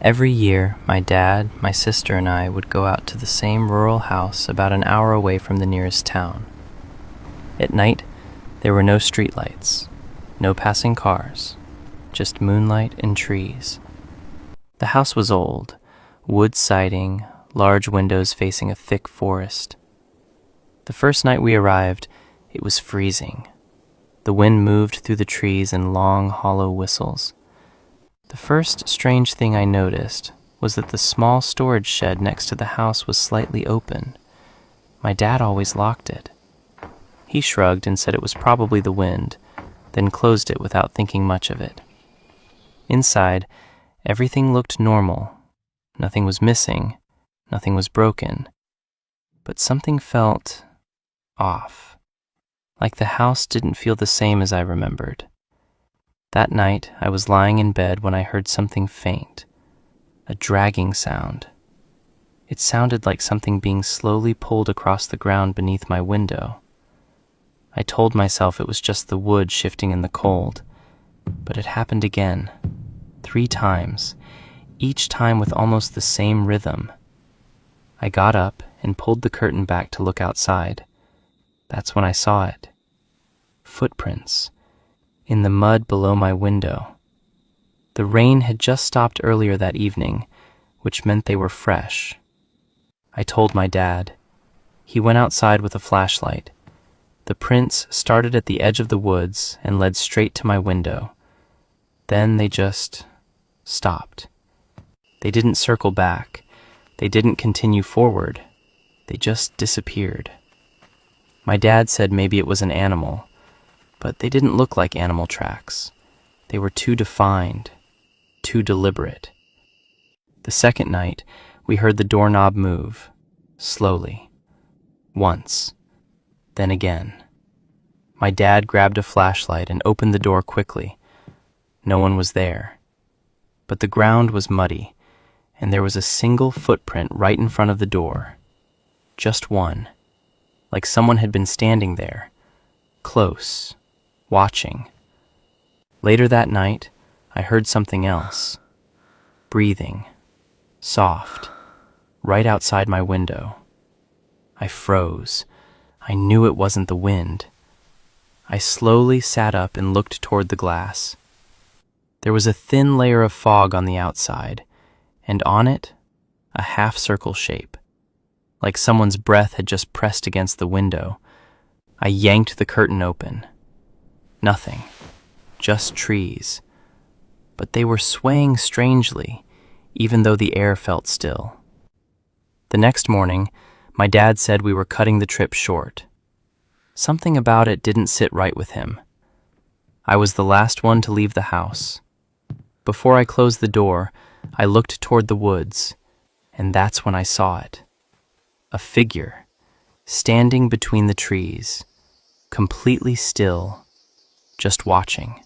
Every year, my dad, my sister, and I would go out to the same rural house about an hour away from the nearest town. At night, there were no streetlights, no passing cars, just moonlight and trees. The house was old, wood siding, large windows facing a thick forest. The first night we arrived, it was freezing. The wind moved through the trees in long, hollow whistles. The first strange thing I noticed was that the small storage shed next to the house was slightly open. My dad always locked it. He shrugged and said it was probably the wind, then closed it without thinking much of it. Inside, everything looked normal. Nothing was missing, nothing was broken. But something felt off, like the house didn't feel the same as I remembered. That night, I was lying in bed when I heard something faint, a dragging sound. It sounded like something being slowly pulled across the ground beneath my window. I told myself it was just the wood shifting in the cold, but it happened again, 3 times, each time with almost the same rhythm. I got up and pulled the curtain back to look outside. That's when I saw it. Footprints in the mud below my window. The rain had just stopped earlier that evening, which meant they were fresh. I told my dad. He went outside with a flashlight. The prints started at the edge of the woods and led straight to my window. Then they just stopped. They didn't circle back. They didn't continue forward. They just disappeared. My dad said maybe it was an animal, but they didn't look like animal tracks. They were too defined, too deliberate. The second night, we heard the doorknob move, slowly, once, then again. My dad grabbed a flashlight and opened the door quickly. No one was there. But the ground was muddy, and there was a single footprint right in front of the door. Just one, like someone had been standing there, close, watching. Later that night, I heard something else. Breathing, soft, right outside my window. I froze. I knew it wasn't the wind. I slowly sat up and looked toward the glass. There was a thin layer of fog on the outside, and on it, a half-circle shape, like someone's breath had just pressed against the window. I yanked the curtain open. Nothing, just trees. But they were swaying strangely, even though the air felt still. The next morning, my dad said we were cutting the trip short. Something about it didn't sit right with him. I was the last one to leave the house. Before I closed the door, I looked toward the woods, and that's when I saw it. A figure, standing between the trees, completely still, just watching.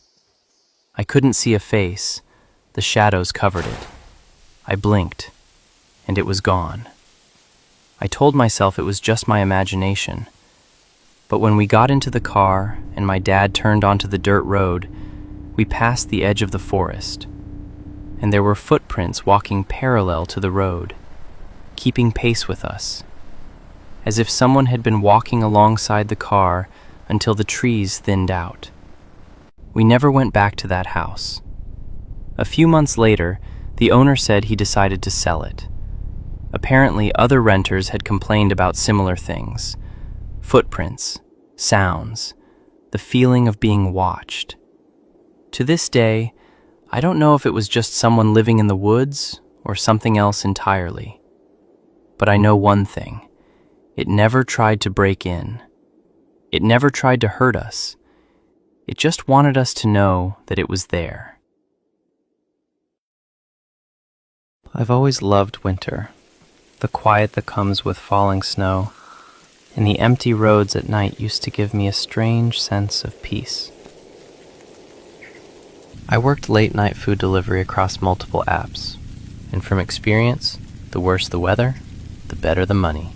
I couldn't see a face. The shadows covered it. I blinked, and it was gone. I told myself it was just my imagination. But when we got into the car and my dad turned onto the dirt road, we passed the edge of the forest, and there were footprints walking parallel to the road, keeping pace with us, as if someone had been walking alongside the car until the trees thinned out. We never went back to that house. A few months later, the owner said he decided to sell it. Apparently, other renters had complained about similar things. Footprints, sounds, the feeling of being watched. To this day, I don't know if it was just someone living in the woods or something else entirely. But I know one thing. It never tried to break in. It never tried to hurt us. It just wanted us to know that it was there. I've always loved winter, the quiet that comes with falling snow, and the empty roads at night used to give me a strange sense of peace. I worked late-night food delivery across multiple apps, and from experience, the worse the weather, the better the money.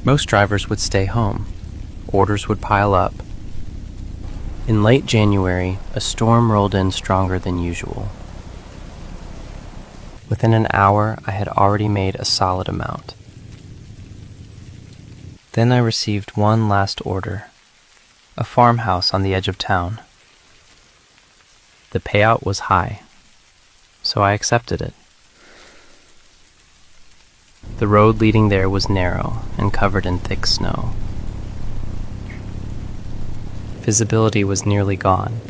Most drivers would stay home. Orders would pile up. In late January, a storm rolled in stronger than usual. Within an hour, I had already made a solid amount. Then I received one last order, a farmhouse on the edge of town. The payout was high, so I accepted it. The road leading there was narrow and covered in thick snow. Visibility was nearly gone.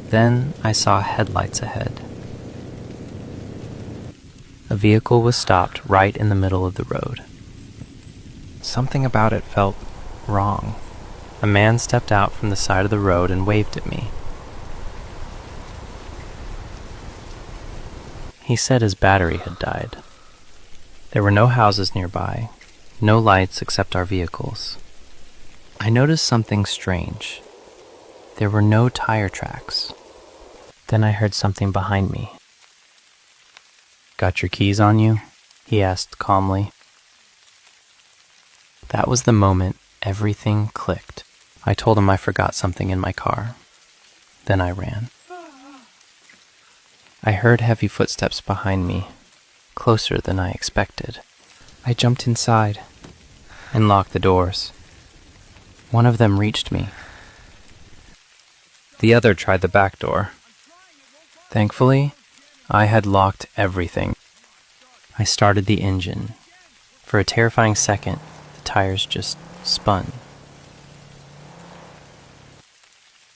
Then I saw headlights ahead. A vehicle was stopped right in the middle of the road. Something about it felt wrong. A man stepped out from the side of the road and waved at me. He said his battery had died. There were no houses nearby, no lights except our vehicles. I noticed something strange. There were no tire tracks. Then I heard something behind me. "Got your keys on you?" he asked calmly. That was the moment everything clicked. I told him I forgot something in my car. Then I ran. I heard heavy footsteps behind me, closer than I expected. I jumped inside and locked the doors. One of them reached me. The other tried the back door. Thankfully, I had locked everything. I started the engine. For a terrifying second, the tires just spun.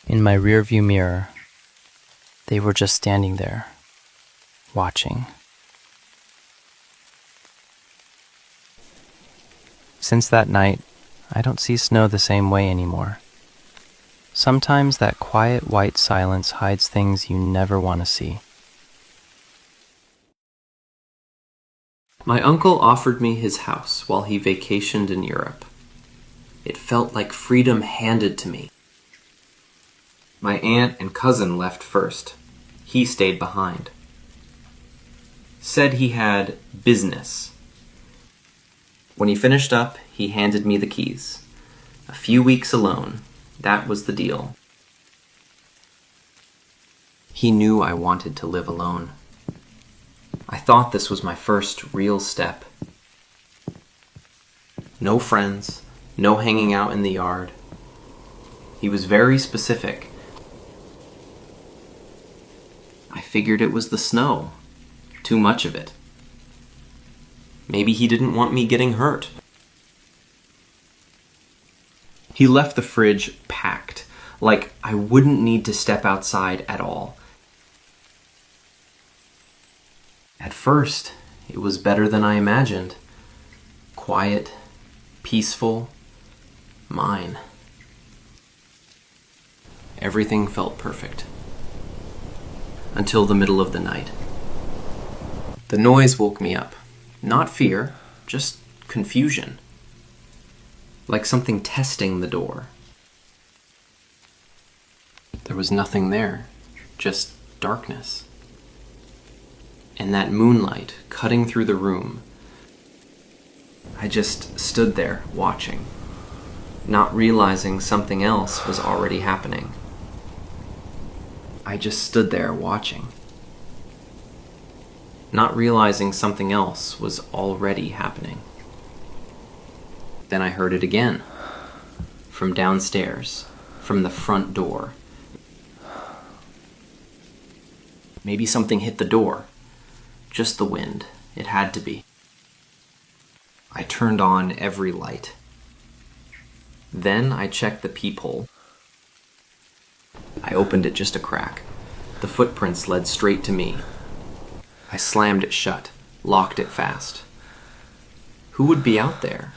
In my rearview mirror, they were just standing there, watching. Since that night, I don't see snow the same way anymore. Sometimes that quiet white silence hides things you never want to see. My uncle offered me his house while he vacationed in Europe. It felt like freedom handed to me. My aunt and cousin left first. He stayed behind. Said he had business. When he finished up, he handed me the keys. A few weeks alone, that was the deal. He knew I wanted to live alone. I thought this was my first real step. No friends, no hanging out in the yard. He was very specific. I figured it was the snow. Too much of it. Maybe he didn't want me getting hurt. He left the fridge packed, like I wouldn't need to step outside at all. At first, it was better than I imagined. Quiet, peaceful, mine. Everything felt perfect. Until the middle of the night. The noise woke me up. Not fear, just confusion. Like something testing the door. There was nothing there, just darkness. And that moonlight cutting through the room. I just stood there watching, not realizing something else was already happening. I just stood there watching, not realizing something else was already happening. Then I heard it again, from downstairs, from the front door. Maybe something hit the door. Just the wind. It had to be. I turned on every light. Then I checked the peephole. I opened it just a crack. The footprints led straight to me. I slammed it shut, locked it fast. Who would be out there?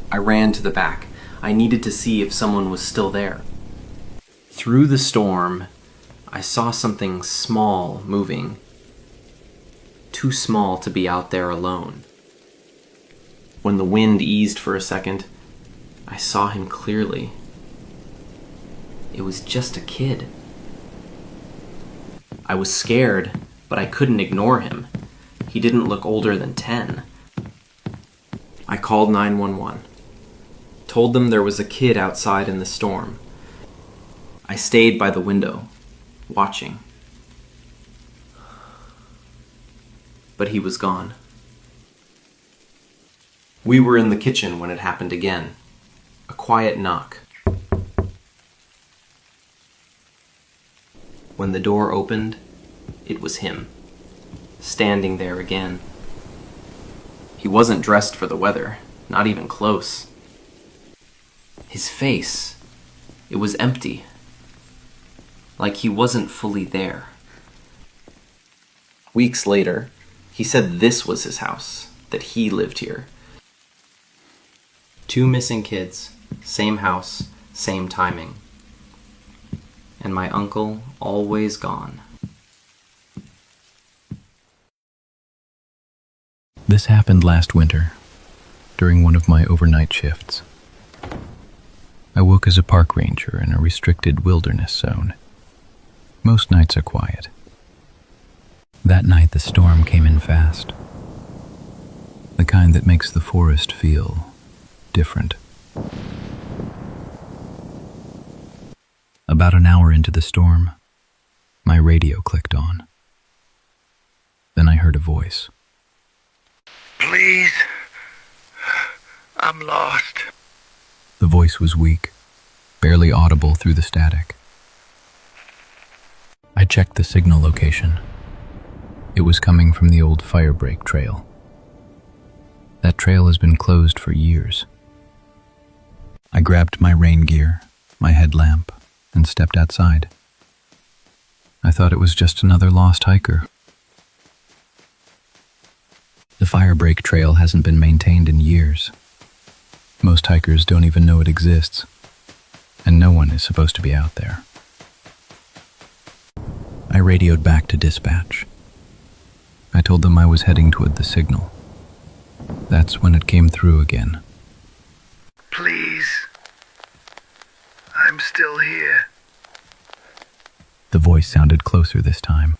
I ran to the back. I needed to see if someone was still there. Through the storm, I saw something small moving. Too small to be out there alone. When the wind eased for a second, I saw him clearly. It was just a kid. I was scared, but I couldn't ignore him. He didn't look older than 10. I called 911. Told them there was a kid outside in the storm. I stayed by the window, watching. But he was gone. We were in the kitchen when it happened again. A quiet knock. When the door opened, it was him, standing there again. He wasn't dressed for the weather, not even close. His face, it was empty, like he wasn't fully there. Weeks later, he said this was his house, that he lived here. 2 missing kids, same house, same timing. And my uncle always gone. This happened last winter, during one of my overnight shifts. I work as a park ranger in a restricted wilderness zone. Most nights are quiet. That night the storm came in fast. The kind that makes the forest feel different. About an hour into the storm, my radio clicked on. Then I heard a voice. Please, I'm lost. The voice was weak, barely audible through the static. I checked the signal location. It was coming from the old Firebreak Trail. That trail has been closed for years. I grabbed my rain gear, my headlamp, and stepped outside. I thought it was just another lost hiker. The Firebreak Trail hasn't been maintained in years. Most hikers don't even know it exists, and no one is supposed to be out there. I radioed back to dispatch. I told them I was heading toward the signal. That's when it came through again. Please, I'm still here. The voice sounded closer this time.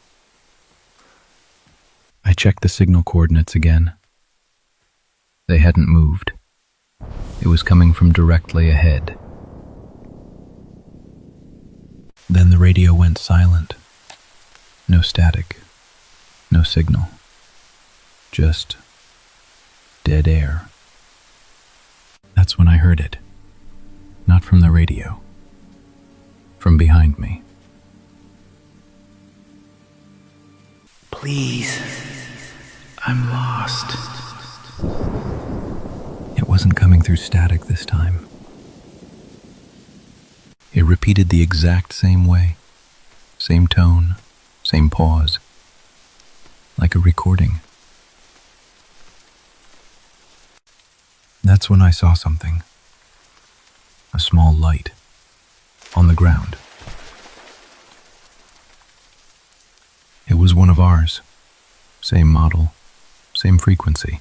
I checked the signal coordinates again. They hadn't moved. It was coming from directly ahead. Then the radio went silent. No static, no signal. Just dead air. That's when I heard it. Not from the radio. From behind me. Please, I'm lost. It wasn't coming through static this time. It repeated the exact same way. Same tone, same pause. Like a recording. That's when I saw something. A small light. On the ground. It was one of ours. Same model, same frequency.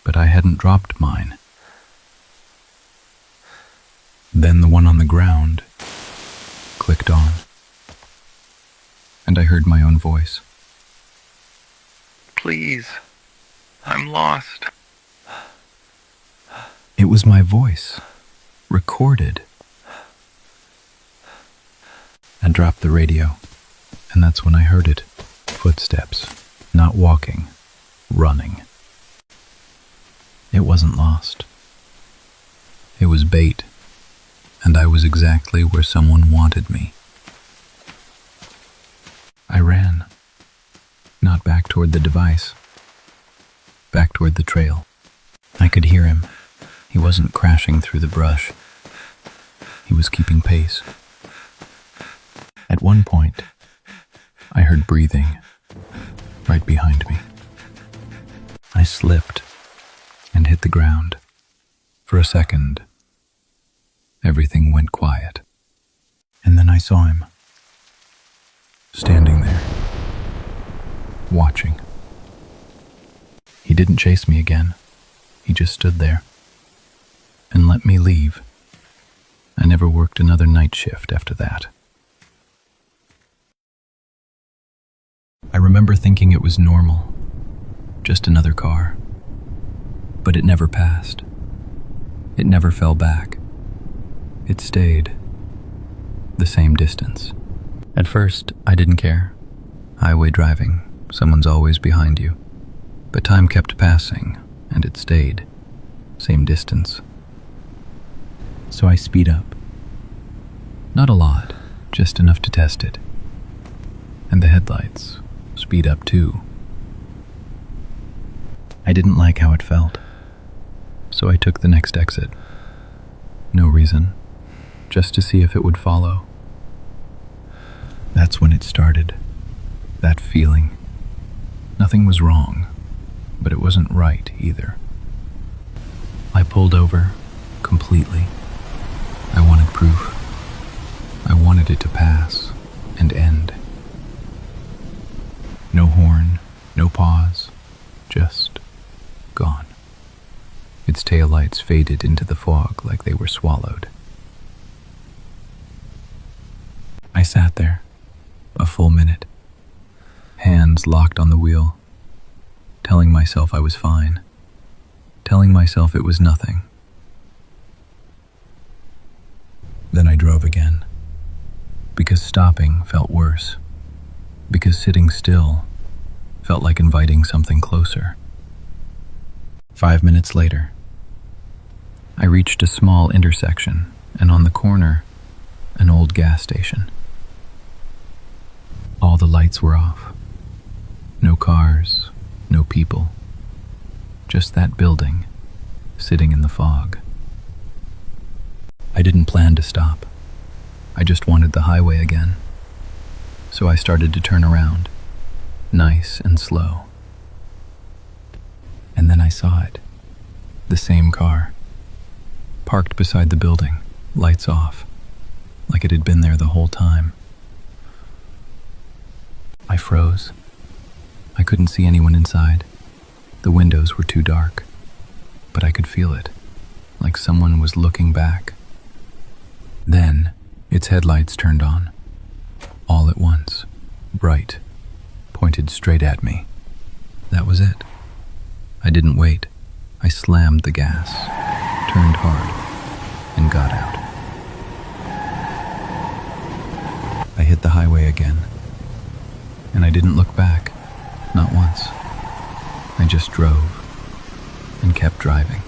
But I hadn't dropped mine. Then the one on the ground clicked on. And I heard my own voice. Please, I'm lost. It was my voice, recorded. I dropped the radio, and that's when I heard it. Footsteps, not walking, running. It wasn't lost. It was bait, and I was exactly where someone wanted me. I ran, not back toward the device, back toward the trail. I could hear him. He wasn't crashing through the brush. He was keeping pace. At one point, I heard breathing right behind me. I slipped and hit the ground. For a second, everything went quiet. And then I saw him, standing there, watching. He didn't chase me again. He just stood there and let me leave. I never worked another night shift after that. I remember thinking it was normal, just another car. But it never passed. It never fell back. It stayed the same distance. At first, I didn't care. Highway driving, someone's always behind you. But time kept passing, and it stayed. Same distance. So I speed up. Not a lot, just enough to test it. And the headlights speed up too. I didn't like how it felt, so I took the next exit. No reason, just to see if it would follow. That's when it started, that feeling. Nothing was wrong, but it wasn't right either. I pulled over, completely. I wanted proof. I wanted it to pass and end. No horn, no pause, just gone. Its taillights faded into the fog like they were swallowed. I sat there, a full minute, hands locked on the wheel, telling myself I was fine, telling myself it was nothing. Then I drove again, because stopping felt worse, because sitting still felt like inviting something closer. 5 minutes later, I reached a small intersection, and on the corner, an old gas station. All the lights were off. No cars, no people. Just that building, sitting in the fog. I didn't plan to stop. I just wanted the highway again. So I started to turn around, nice and slow. And then I saw it. The same car. Parked beside the building, lights off, like it had been there the whole time. I froze. I couldn't see anyone inside. The windows were too dark, but I could feel it, like someone was looking back. Then, its headlights turned on, all at once, bright, pointed straight at me. That was it. I didn't wait. I slammed the gas, turned hard, and got out. I hit the highway again, and I didn't look back, not once. I just drove and kept driving.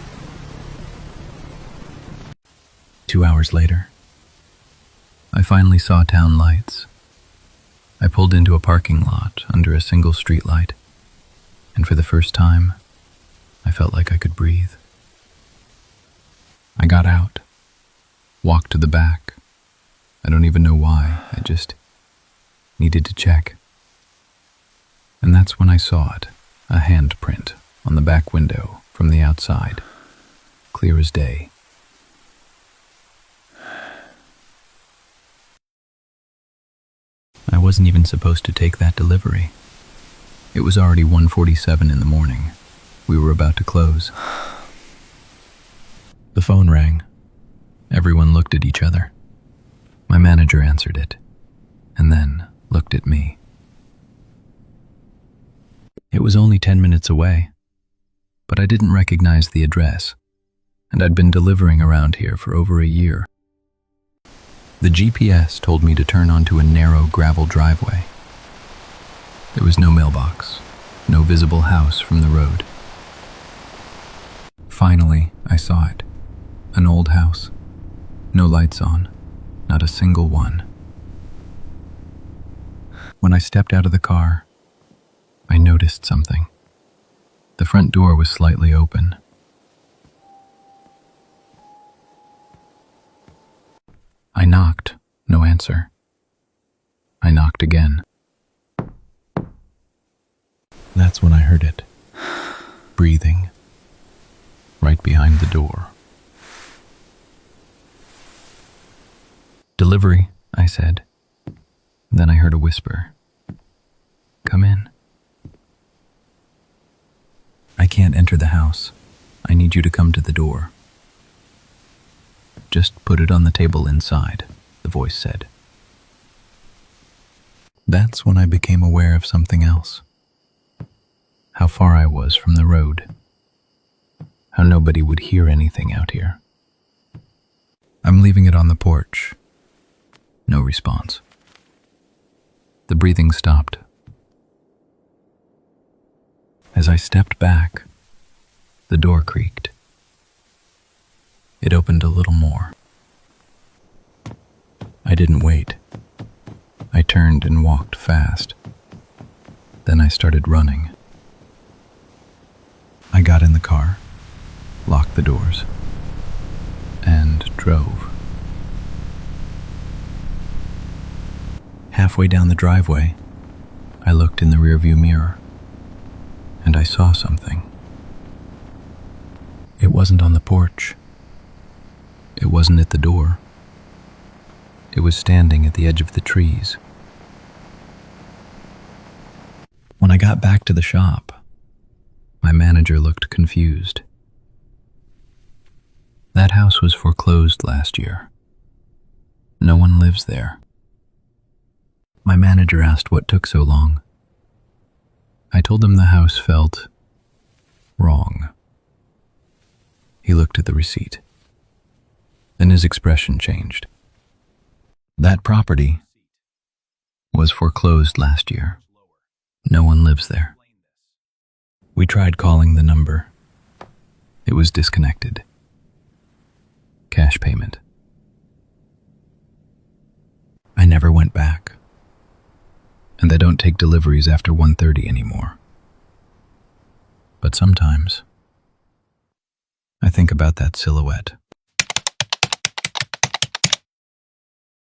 2 hours later, I finally saw town lights. I pulled into a parking lot under a single street light, and for the first time, I felt like I could breathe. I got out, walked to the back. I don't even know why, I just needed to check. And that's when I saw it, a handprint on the back window from the outside, clear as day. I wasn't even supposed to take that delivery. It was already 1:47 in the morning. We were about to close. The phone rang. Everyone looked at each other. My manager answered it, and then looked at me. It was only 10 minutes away, but I didn't recognize the address, and I'd been delivering around here for over a year. The GPS told me to turn onto a narrow gravel driveway. There was no mailbox, no visible house from the road. Finally, I saw it. An old house. No lights on, not a single one. When I stepped out of the car, I noticed something. The front door was slightly open. I knocked, no answer. I knocked again. That's when I heard it, breathing, right behind the door. "Delivery," I said. Then I heard a whisper. "Come in." "I can't enter the house. I need you to come to the door." "Just put it on the table inside," the voice said. That's when I became aware of something else. How far I was from the road. How nobody would hear anything out here. "I'm leaving it on the porch." No response. The breathing stopped. As I stepped back, the door creaked. It opened a little more. I didn't wait. I turned and walked fast. Then I started running. I got in the car, locked the doors, and drove. Halfway down the driveway, I looked in the rearview mirror, and I saw something. It wasn't on the porch. It wasn't at the door. It was standing at the edge of the trees. When I got back to the shop, my manager looked confused. That house was foreclosed last year. No one lives there. My manager asked what took so long. I told him the house felt wrong. He looked at the receipt. Then his expression changed. That property was foreclosed last year. No one lives there. We tried calling the number. It was disconnected. Cash payment. I never went back. And I don't take deliveries after 1:30 anymore. But sometimes, I think about that silhouette.